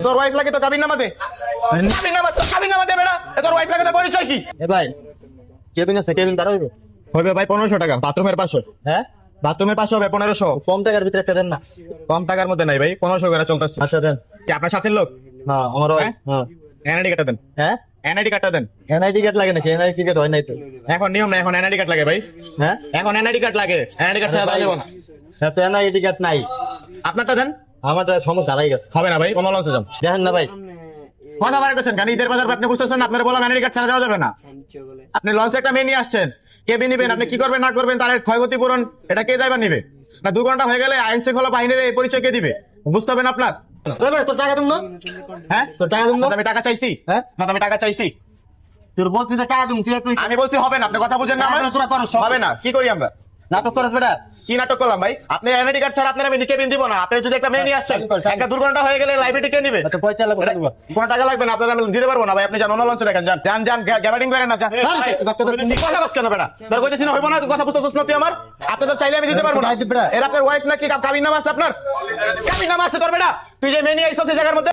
তোর ওয়াইফ লাগে তো কাবিন নামাতে কাবিন নামাতে বেটা তোর ওয়াইফ লাগে তো পরিচয় কি? এ ভাই কেবিন আছে, কেবিন দাঁড়া হইবে। হবে ভাই 1500 টাকা, বাথরুমের 500। হ্যাঁ বাথরুমের 500 হবে 1500। কম টাকার ভিতরে একটা দেন না। কম টাকার মধ্যে নাই ভাই, 1500 করে চলতেছে। আচ্ছা দেন। কি আপনার সাথের লোক? হ্যাঁ আমার হ্যাঁ? হ্যাঁ এনআইডি কার্ডটা দেন, হ্যাঁ এনআইডি কার্ডটা দেন। এনআইডি কার্ড লাগে নাকি? এনআইডি কার্ড হয় নাই তো। এখন নিয়ম না, এখন এনআইডি কার্ড লাগে ভাই। হ্যাঁ এখন এনআইডি কার্ড লাগে, এনআইডি কার্ড ছাড়া যাবে না। তো এনআইডি কার্ড নাই, আপনারটা দেন। আমার সমস্যা হারাই গেছে। হবে না ভাই, কমল লঞ্চে যান। দেখেন না ভাই, কথা বাড়াইতেছেন কেন? ঈদের বাজার আপনি বুঝতেছেন না? আপনার বললাম এনআইডি কার্ড ছাড়া যাওয়া যাবে না। আপনি লঞ্চে একটা মেয়ে নিয়ে আসছেন, কে বি নিবেন, আপনি কি করবেন না করবেন তার ক্ষয়ক্ষতি পূরণ এটা কে যাইবার নিবে? না 2 ঘন্টা হয়ে গেলে আইন শৃঙ্খলা বাহিনীর এই পরিচয় কে দিবে? বুঝতে হবে না আপনার। তোর টাকা দিন না। হ্যাঁ তোর টাকা দিন না। আমি টাকা চাইছি। হ্যাঁ না আমি টাকা চাইছি। তোর বলছিস যে টাকা দিন, তুই আমি বলছি হবে না, আপনি কথা বুঝেন না আমার। তোরা করো সব। হবে না, কি করি আমরা? নাটক করস বেটা। কি নাটক করলাম ভাই? আপনি এনআইডি কার্ড ছাড়া আপনার আমি কেবিন দিব না। আপনি যদি একটা মেয়ে নিয়ে আসছেন, একটা 2 ঘন্টা হয়ে গেলে লাইব্রেরি কে নিবে? আচ্ছা পয়সা লাগবে। কোনো টাকা লাগবে না, আপনার আমি দিতে পারবো না ভাই। আপনি যান অন্য লঞ্চে দেখেন, যান যান যান, গ্যাবারিং করেন না, যান। কথা বস কেন বেটা? তোর কইতেছি না হইব না, তুই কথা বুঝতেছিস না তুই আমার? আপনি তো চাইলে আমি দিতে পারবো না। এর আপনার ওয়াইফ নাকি কাবিন নামা আছে আপনার? কাবিন নামা আছে তোর বেটা? তুই যে মেয়ে নিয়ে আইছস এই জায়গার মধ্যে